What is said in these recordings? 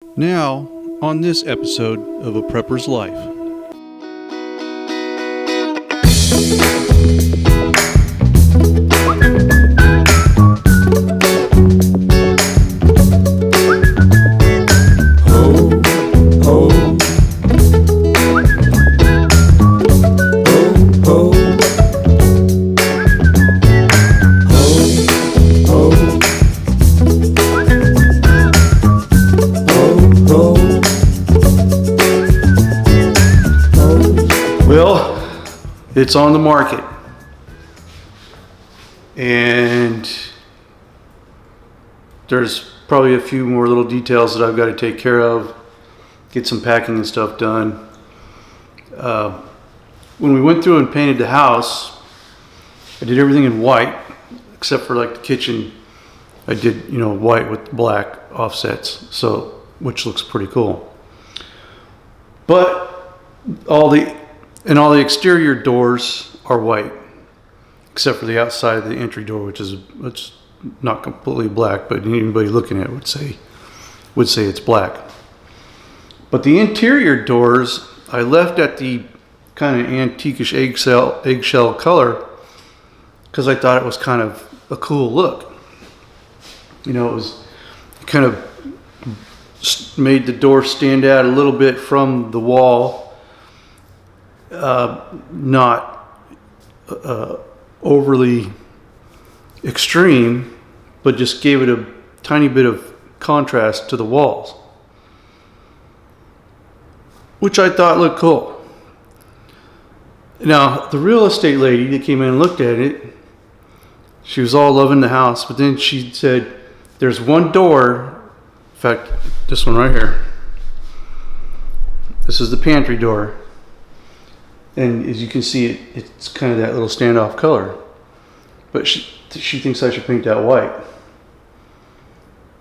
Now, on this episode of A Prepper's Life. Well, it's on the market, and there's probably a few more little details that I've got to take care of, get some packing and stuff done. When we went through and painted the house, I did everything in white, except for like the kitchen. I did, white with black offsets, so which looks pretty cool. But all the exterior doors are white, except for the outside of the entry door, which is it's not completely black, but anybody looking at it would say it's black. But the interior doors I left at the kind of antiquish eggshell color because I thought it was kind of a cool look. It was kind of made the door stand out a little bit from the wall. Not overly extreme, but just gave it a tiny bit of contrast to the walls, which I thought looked cool. Now, the real estate lady that came in and looked at it, she was all loving the house, but then she said, there's one door, in fact, this one right here. This is the pantry door. And as you can see, it's kind of that little standoff color. But she thinks I should paint that white.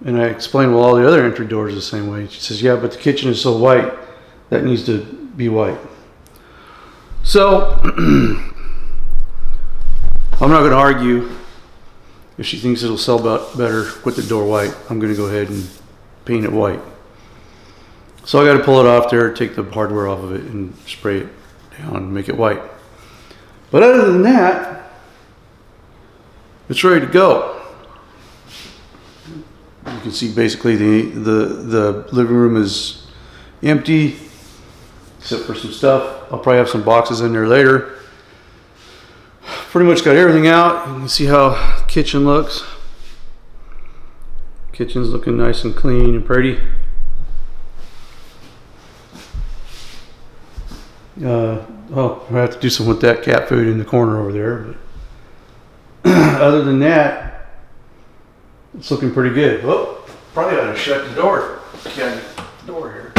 And I explained, well, all the other entry doors are the same way. She says, yeah, but the kitchen is so white, that needs to be white. So, I'm not going to argue. If she thinks it'll sell better with the door white, I'm going to go ahead and paint it white. So I got to pull it off there, take the hardware off of it, and spray it down and make it white. But other than that, it's ready to go. You can see basically the living room is empty except for some stuff. I'll probably have some boxes in there later. Pretty much got everything out. You can see how the kitchen looks. Kitchen's looking nice and clean and pretty. I have to do something with that cat food in the corner over there. But other than that, it's looking pretty good. Well, probably ought to shut the door. Door here.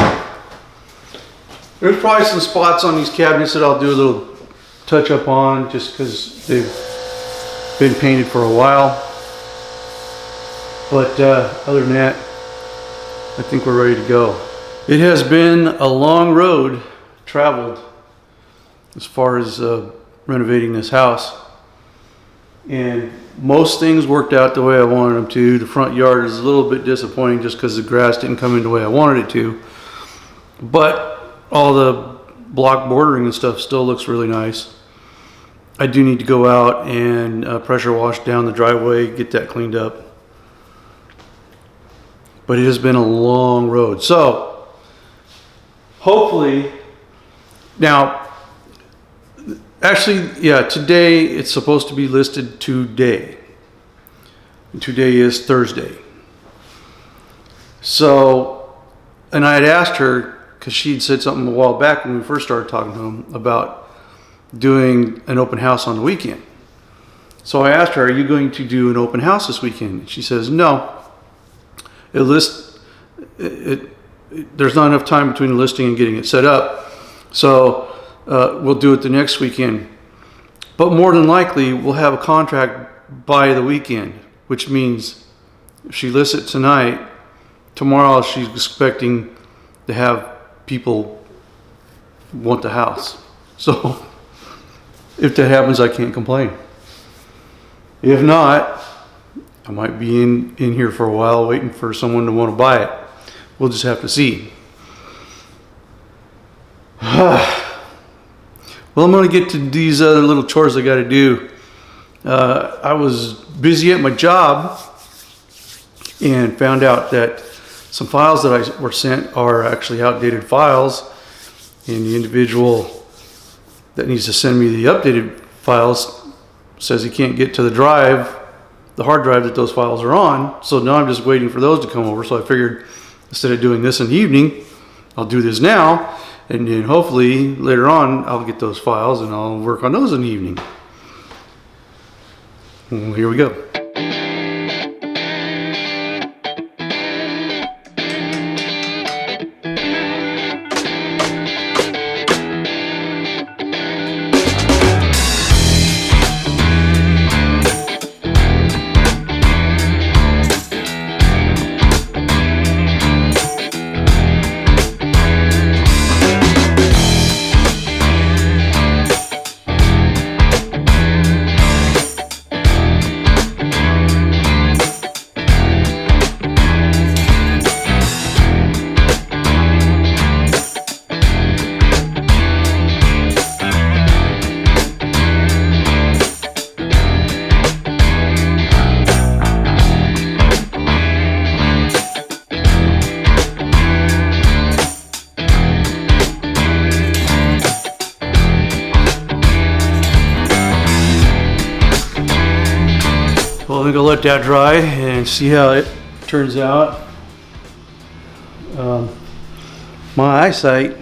There's probably some spots on these cabinets that I'll do a little touch up on, just because they've been painted for a while. But other than that, I think we're ready to go. It has been a long road traveled as far as renovating this house, and most things worked out the way I wanted them to. The front yard is a little bit disappointing just because the grass didn't come in the way I wanted it to, but all the block bordering and stuff still looks really nice. I do need to go out and pressure wash down the driveway, get that cleaned up, but it has been a long road. So hopefully, now, actually, yeah, today it's supposed to be listed today. And today is Thursday. So, and I had asked her, because she had said something a while back when we first started talking to him about doing an open house on the weekend. So I asked her, are you going to do an open house this weekend? She says, no. There's not enough time between the listing and getting it set up. So we'll do it the next weekend. But more than likely, we'll have a contract by the weekend, which means if she lists it tonight, tomorrow she's expecting to have people want the house. So if that happens, I can't complain. If not, I might be in here for a while waiting for someone to want to buy it. we'll just have to see. Well, I'm going to get to these other little chores I got to do. I was busy at my job and found out that some files that I were sent are actually outdated files, and the individual that needs to send me the updated files says he can't get to the hard drive that those files are on. So now I'm just waiting for those to come over. So I figured instead of doing this in the evening, I'll do this now, and then hopefully later on I'll get those files and I'll work on those in the evening. Well, here we go. Well, I'm gonna let that dry and see how it turns out. My eyesight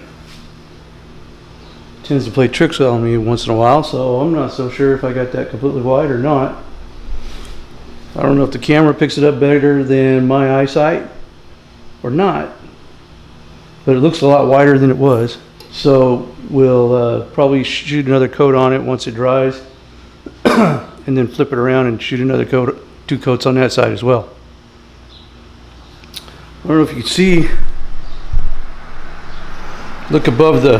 tends to play tricks on me once in a while, so I'm not so sure if I got that completely wide or not. I don't know if the camera picks it up better than my eyesight or not, but it looks a lot wider than it was. So we'll probably shoot another coat on it once it dries. And then flip it around and shoot another coat, 2 coats on that side as well. I don't know if you can see, look above the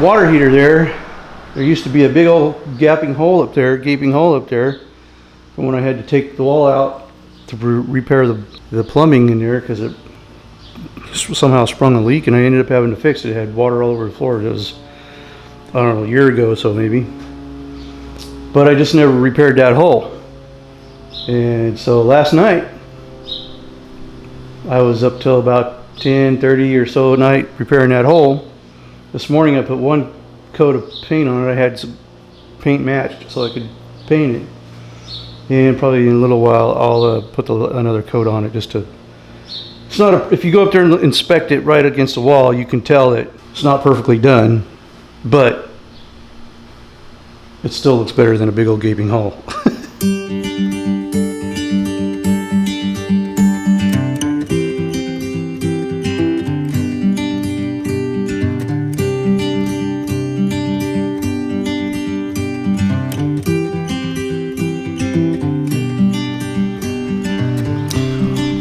water heater there. There used to be a big old gaping hole up there from when I had to take the wall out to repair the plumbing in there, because it somehow sprung a leak and I ended up having to fix it. It had water all over the floor. It was, I don't know, a year ago or so maybe. But I just never repaired that hole. And so last night, I was up till about 10:30 or so at night repairing that hole. This morning I put 1 coat of paint on it. I had some paint matched so I could paint it. And probably in a little while I'll put another coat on it just to... It's not if you go up there and inspect it right against the wall, you can tell that it's not perfectly done, but it still looks better than a big old gaping hole.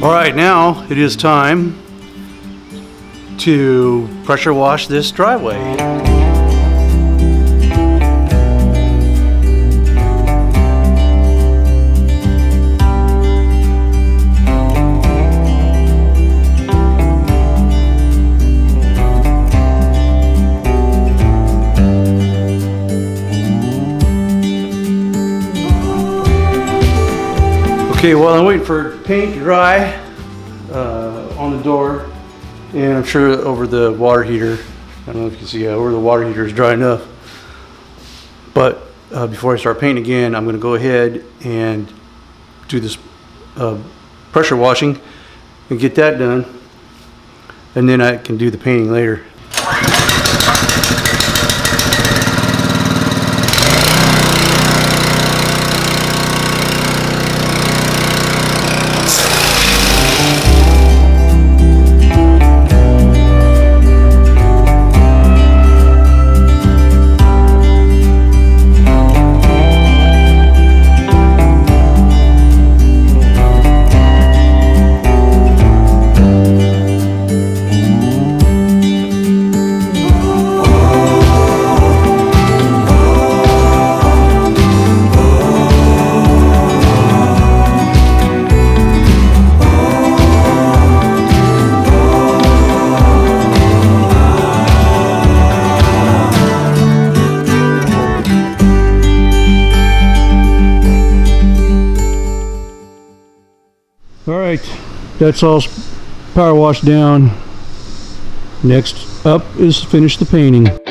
All right, now it is time to pressure wash this driveway. Okay, while I'm waiting for paint to dry on the door, and I'm sure over the water heater, I don't know if you can see over the water heater is dry enough, but before I start painting again, I'm going to go ahead and do this pressure washing and get that done, and then I can do the painting later. That's all power washed down. Next up is finish the painting.